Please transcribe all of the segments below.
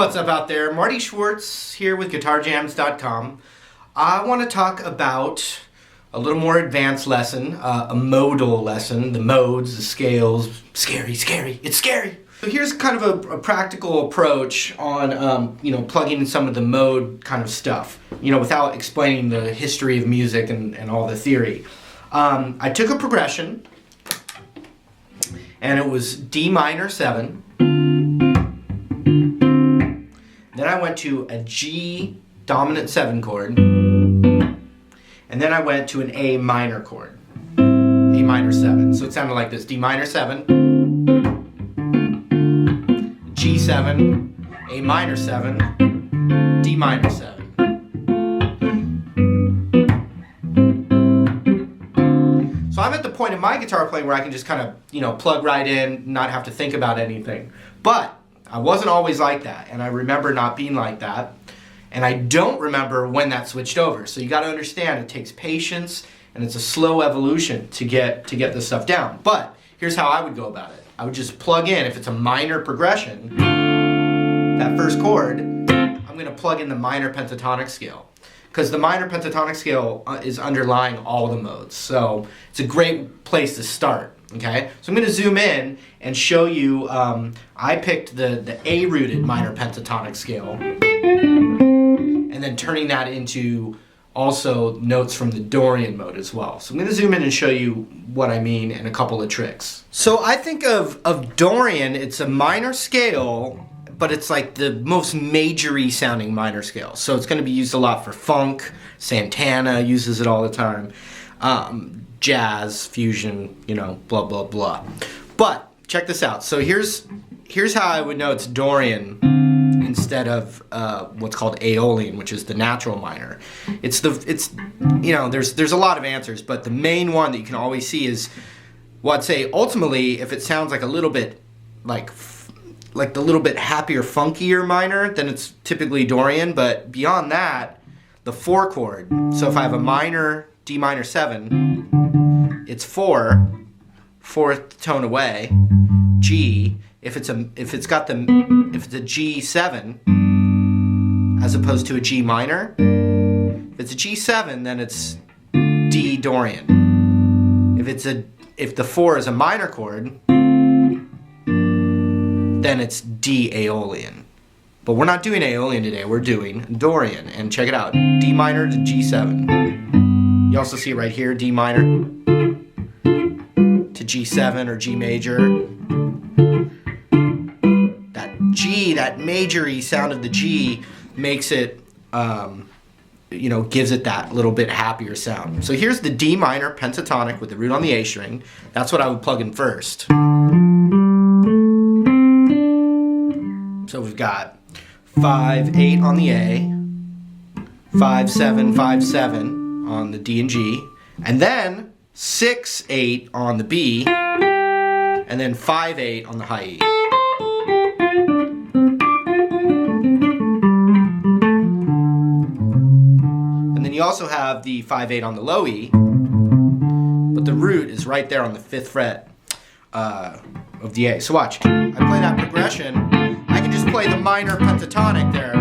what's up out there? Marty Schwartz here with GuitarJams.com. I want to talk about a little more advanced lesson, a modal lesson, the modes, the scales. Scary, it's scary. So here's kind of a practical approach on, plugging in some of the mode kind of stuff, without explaining the history of music and all the theory. I took a progression, and it was D minor 7. Then I went to a G dominant 7 chord, and then I went to an A minor chord, A minor 7. So it sounded like this: D minor 7, G7, A minor 7, D minor 7. So I'm at the point in my guitar playing where I can just kind of, plug right in, not have to think about anything. But I wasn't always like that, and I remember not being like that, and I don't remember when that switched over. So you got to understand, it takes patience, and it's a slow evolution to get this stuff down. But here's how I would go about it. I would just plug in, if it's a minor progression, that first chord, I'm going to plug in the minor pentatonic scale, because the minor pentatonic scale is underlying all the modes. So it's a great place to start. Okay, so I'm going to zoom in and show you, I picked the A-rooted minor pentatonic scale, and then turning that into also notes from the Dorian mode as well. So I'm going to zoom in and show you what I mean and a couple of tricks. So I think of Dorian, it's a minor scale, but it's like the most majory sounding minor scale. So it's going to be used a lot for funk. Santana uses it all the time. Jazz, fusion, blah, blah, blah. But check this out. So here's how I would know it's Dorian instead of what's called Aeolian, which is the natural minor. There's a lot of answers, but the main one that you can always see is, well, I'd say ultimately, if it sounds like a little bit like the little bit happier, funkier minor, then it's typically Dorian. But beyond that, the 4 chord. So if I have a minor D minor 7, it's 4, fourth tone away, G. If it's a G7 as opposed to a G minor, if it's a G7, then it's D Dorian. If the 4 is a minor chord, then it's D Aeolian. But we're not doing Aeolian today, we're doing Dorian. And check it out, D minor to G7. You also see it right here, D minor to G7 or G major. That G, that majory sound of the G makes it, gives it that little bit happier sound. So here's the D minor pentatonic with the root on the A string. That's what I would plug in first. So we've got 5-8 on the A, 5-7-5-7 on the D and G, and then 6-8 on the B, and then 5-8 on the high E. And then you also have the 5-8 on the low E, but the root is right there on the 5th fret of the A. So watch, I play that progression, I can just play the minor pentatonic there.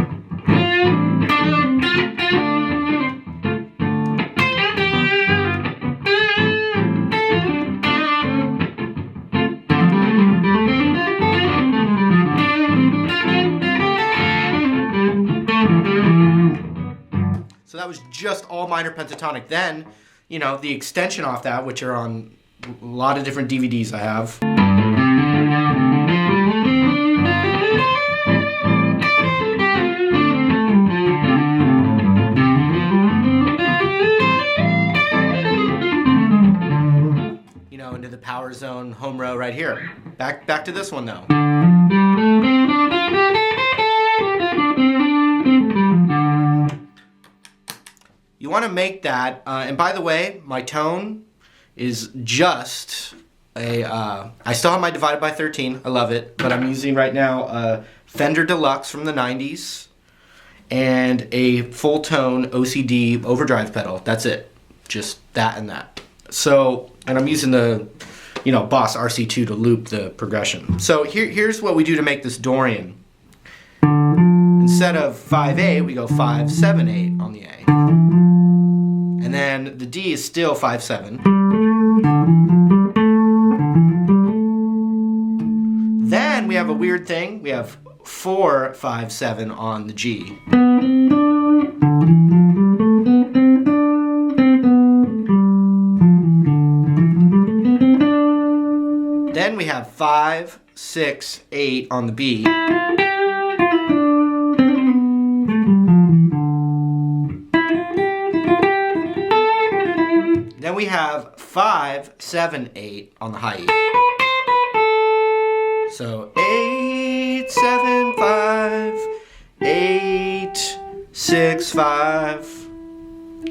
So that was just all minor pentatonic. Then, the extension off that, which are on a lot of different DVDs I have. Into the power zone home row right here. Back to this one though. You want to make that, and by the way, my tone is just I still have my divided by 13, I love it, but I'm using right now a Fender Deluxe from the 90s and a full tone OCD overdrive pedal. That's it, just that and that. So, and I'm using the Boss RC2 to loop the progression. So here's what we do to make this Dorian. Instead of 5-8, we go 5-7-8 on the A. And then the D is still 5-7. Then we have a weird thing. We have 4-5-7 on the G. Then we have 5-6-8 on the B. Then we have 5-7-8 on the high E. So 8-7-5, 8-6-5,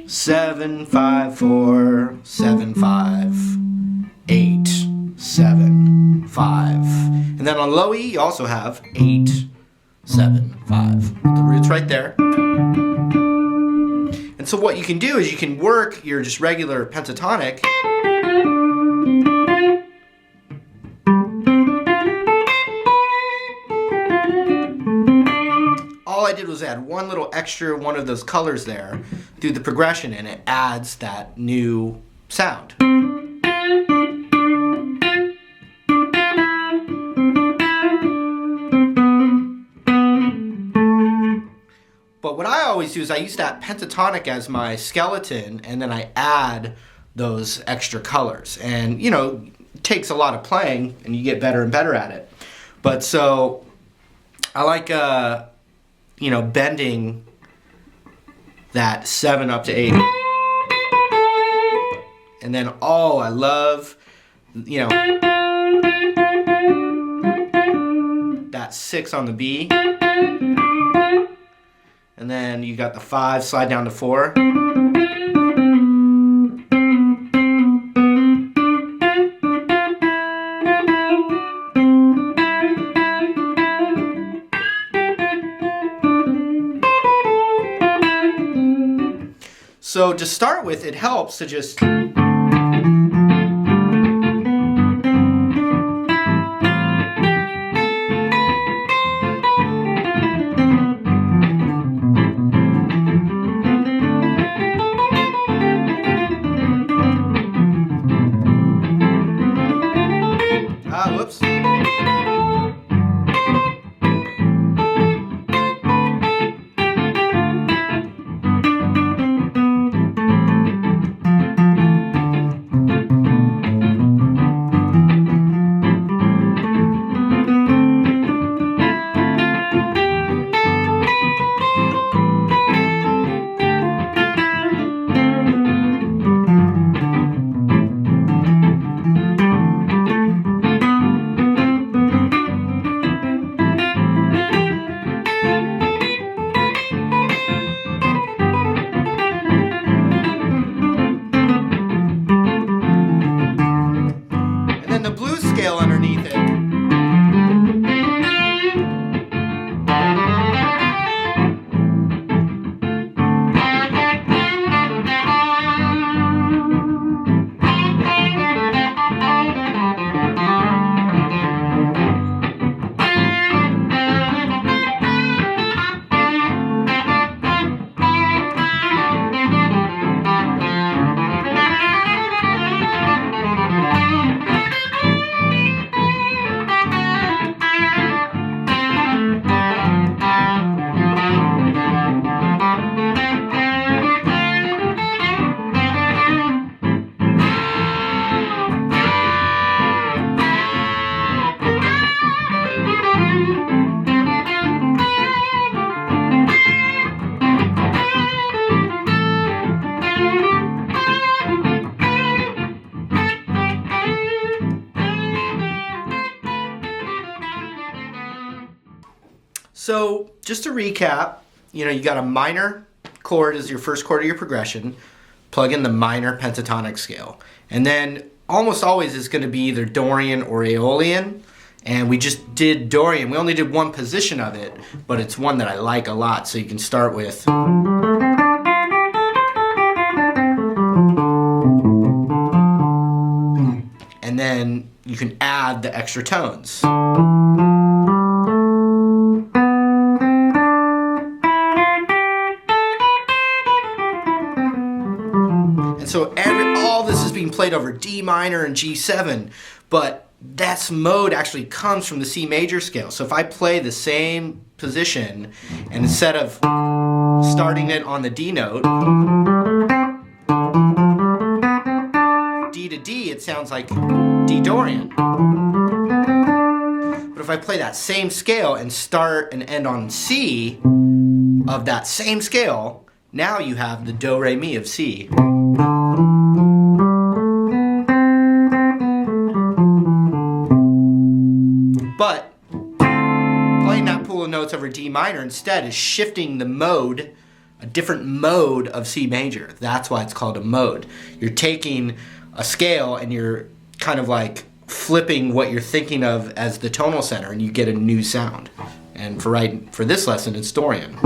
7-5-4, 7-5, 8-7-5. And then on low E, you also have 8-7-5. The root's right there. And so what you can do is you can work your just regular pentatonic. All I did was add one little extra one of those colors there through the progression, and it adds that new sound. But what I always do is I use that pentatonic as my skeleton, and then I add those extra colors. And, you know, it takes a lot of playing, and you get better and better at it. But so I like, you know, bending that 7 up to 8. And then, oh, I love, you know, that 6 on the B. And then you got the 5 slide down to 4. So to start with, it helps to just whoops. Underneath it. So just to recap, you know, you got a minor chord as your first chord of your progression, plug in the minor pentatonic scale. And then almost always it's going to be either Dorian or Aeolian. And we just did Dorian. We only did one position of it, but it's one that I like a lot. So you can start with. And then you can add the extra tones. played over D minor and G7, but that mode actually comes from the C major scale. So if I play the same position, and instead of starting it on the D note, D to D, it sounds like D Dorian. But if I play that same scale and start and end on C of that same scale, now you have the Do Re Mi of C. But playing that pool of notes over D minor instead is shifting the mode, a different mode of C major. That's why it's called a mode. You're taking a scale and you're kind of like flipping what you're thinking of as the tonal center, and you get a new sound. And for this lesson, it's Dorian.